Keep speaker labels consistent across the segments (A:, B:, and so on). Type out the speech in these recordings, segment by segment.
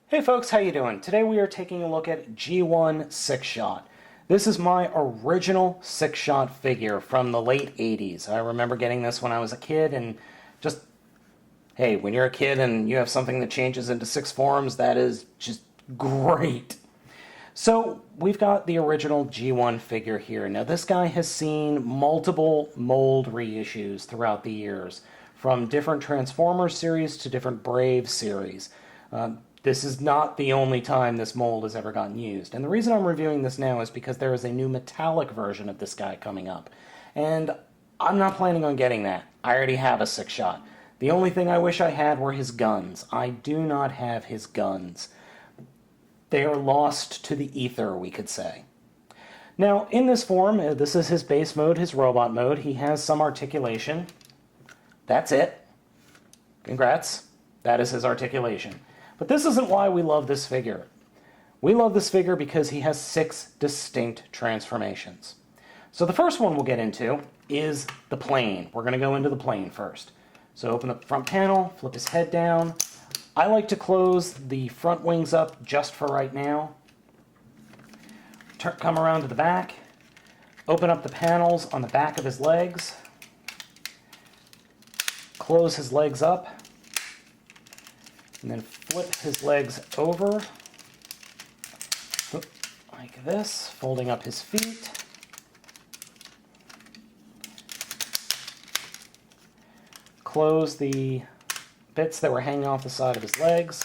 A: Hey folks, how you doing? Today we are taking a look at G1 SixShot. This is my original SixShot figure from the late 80s. I remember getting this when I was a kid and just, hey, when you're a kid and you have something that changes into six forms, that is just great. So we've got the original G1 figure here. Now this guy has seen multiple mold reissues throughout the years, from different Transformers series to different Brave series. This is not the only time this mold has ever gotten used. And the reason I'm reviewing this now is because there is a new metallic version of this guy coming up. And I'm not planning on getting that. I already have a SixShot. The only thing I wish I had were his guns. I do not have his guns. They are lost to the ether, we could say. Now, in this form, this is his base mode, his robot mode. He has some articulation. That's it. Congrats. That is his articulation. But this isn't why we love this figure. We love this figure because he has 6 distinct transformations. So the first one we'll get into is the plane. We're going to go into the plane first. So open up the front panel, flip his head down. I like to close the front wings up just for right now. Come around to the back. Open up the panels on the back of his legs. Close his legs up. And then flip his legs over, like this, folding up his feet. Close the bits that were hanging off the side of his legs.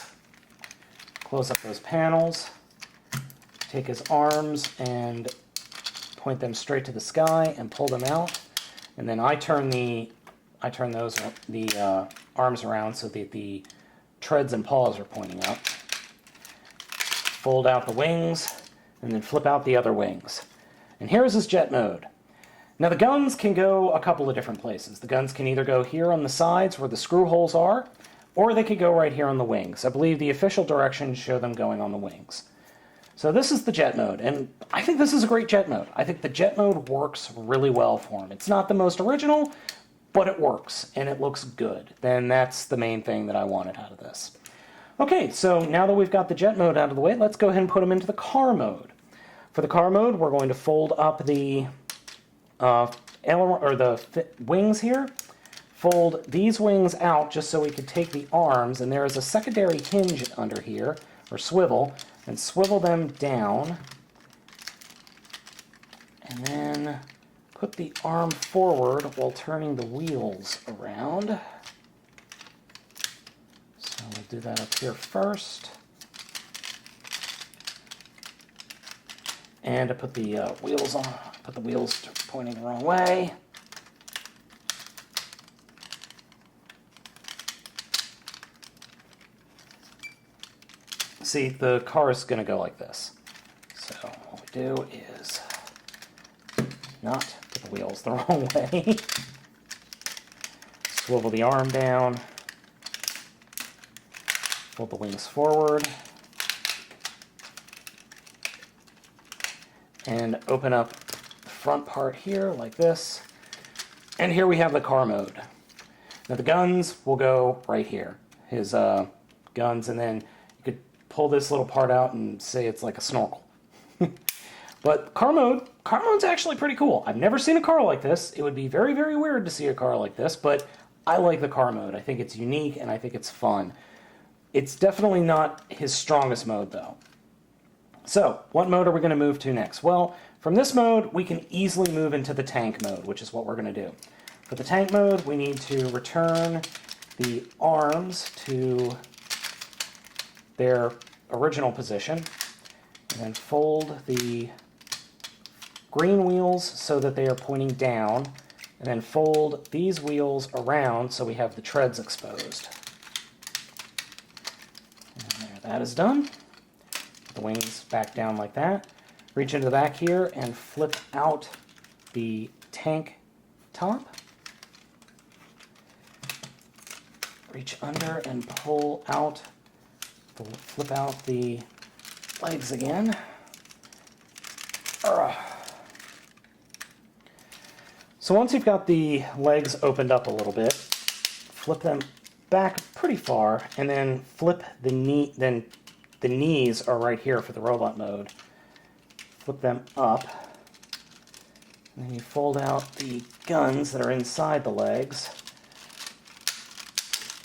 A: Close up those panels. Take his arms and point them straight to the sky and pull them out. And then I turn the arms around so that the treads and paws are pointing up. Fold out the wings, and then flip out the other wings. And here's his jet mode. Now the guns can go a couple of different places. The guns can either go here on the sides where the screw holes are, or they could go right here on the wings. I believe the official directions show them going on the wings. So this is the jet mode, and I think this is a great jet mode. I think the jet mode works really well for him. It's not the most original, but it works, and it looks good. Then that's the main thing that I wanted out of this. Okay, so now that we've got the jet mode out of the way, let's go ahead and put them into the car mode. For the car mode, we're going to fold up the wings here. Fold these wings out just so we could take the arms, and there is a secondary hinge under here, or swivel, and swivel them down. And then put the arm forward while turning the wheels around. So we'll do that up here first. And to put the wheels on, put the wheels pointing the wrong way. See, the car is going to go like this. So what we do is not put the wheels the wrong way. Swivel the arm down. Fold the wings forward. And open up the front part here like this. And here we have the car mode. Now the guns will go right here. His guns, and then you could pull this little part out and say it's like a snorkel. But car mode's actually pretty cool. I've never seen a car like this. It would be very, very weird to see a car like this, but I like the car mode. I think it's unique, and I think it's fun. It's definitely not his strongest mode, though. So, what mode are we going to move to next? Well, from this mode, we can easily move into the tank mode, which is what we're going to do. For the tank mode, we need to return the arms to their original position, and then fold the green wheels so that they are pointing down, and then fold these wheels around so we have the treads exposed. And there, that is done. Put the wings back down like that. Reach into the back here and flip out the tank top. Reach under and pull out, flip out the legs again. So once you've got the legs opened up a little bit, flip them back pretty far, and then flip the knee, then the knees are right here for the robot mode. Flip them up. And then you fold out the guns that are inside the legs.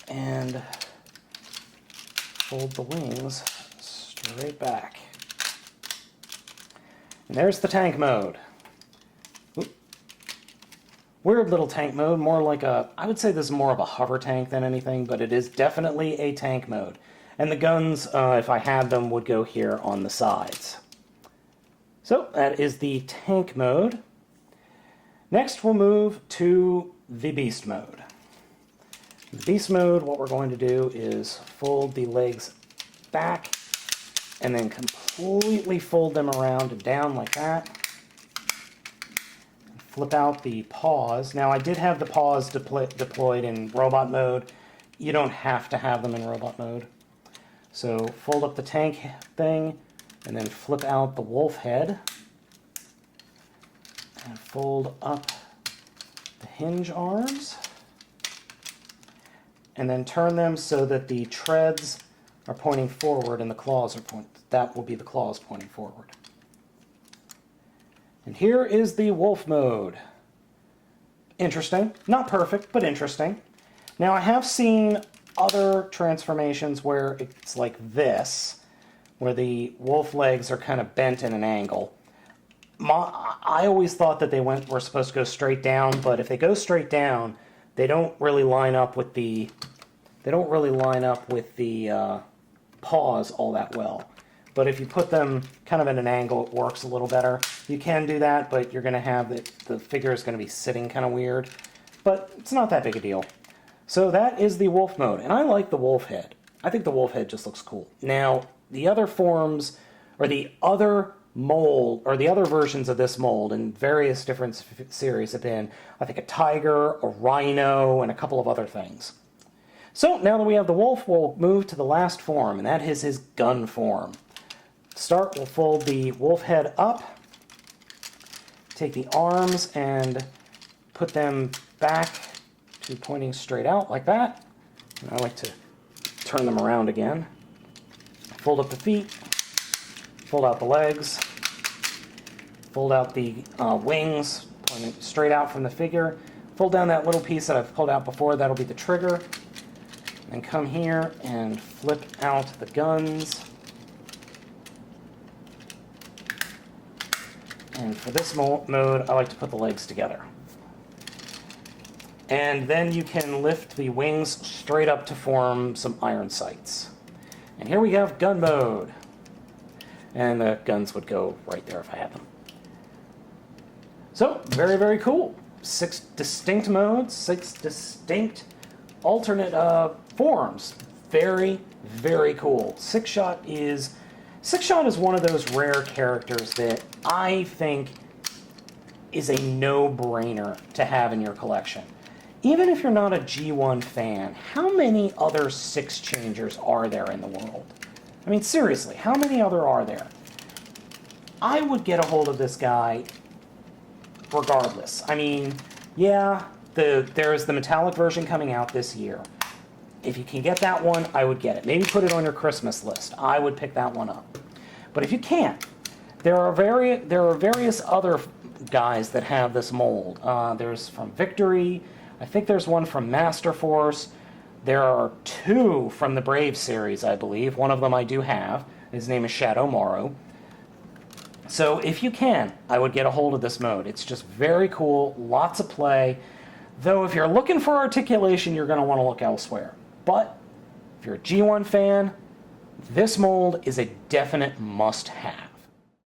A: And fold the wings straight back. And there's the tank mode. Oop. Weird little tank mode, more like I would say this is more of a hover tank than anything, but it is definitely a tank mode. And the guns, if I had them, would go here on the sides. So that is the tank mode. Next we'll move to the beast mode. In the beast mode, what we're going to do is fold the legs back and then completely fold them around and down like that. Flip out the paws. Now I did have the paws deployed in robot mode. You don't have to have them in robot mode. So fold up the tank thing and then flip out the wolf head. And fold up the hinge arms. And then turn them so that the treads are pointing forward and the claws are pointing. That will be the claws pointing forward. And here is the wolf mode. Interesting. Not perfect, but interesting. Now I have seen other transformations where it's like this, where the wolf legs are kind of bent in an angle. I always thought that they were supposed to go straight down, but if they go straight down, they don't really line up with the paws all that well. But if you put them kind of at an angle, it works a little better. You can do that, but you're going to have the figure is going to be sitting kind of weird. But it's not that big a deal. So that is the wolf mode, and I like the wolf head. I think the wolf head just looks cool. Now, the other forms, or the other mold, or the other versions of this mold in various different series have been, I think, a tiger, a rhino, and a couple of other things. So now that we have the wolf, we'll move to the last form, and that is his gun form. To start, we'll fold the wolf head up, take the arms and put them back to pointing straight out like that. And I like to turn them around again. Fold up the feet, fold out the legs, fold out the wings, pointing straight out from the figure. Fold down that little piece that I've pulled out before, that'll be the trigger. And come here and flip out the guns. And for this mode, I like to put the legs together. And then you can lift the wings straight up to form some iron sights. And here we have gun mode. And the guns would go right there if I had them. So, very, very cool. 6 distinct modes, 6 distinct alternate forms. Very, very cool. SixShot is one of those rare characters that I think is a no-brainer to have in your collection. Even if you're not a G1 fan, how many other Six Changers are there in the world? I mean, seriously, how many other are there? I would get a hold of this guy regardless. I mean, yeah, there's the metallic version coming out this year. If you can get that one, I would get it. Maybe put it on your Christmas list. I would pick that one up. But if you can't, there are various other guys that have this mold. There's from Victory. I think there's one from Master Force. There are 2 from the Brave series, I believe. One of them I do have. His name is Shadow Morrow. So if you can, I would get a hold of this mode. It's just very cool, lots of play. Though if you're looking for articulation, you're going to want to look elsewhere. But if you're a G1 fan, this mold is a definite must-have.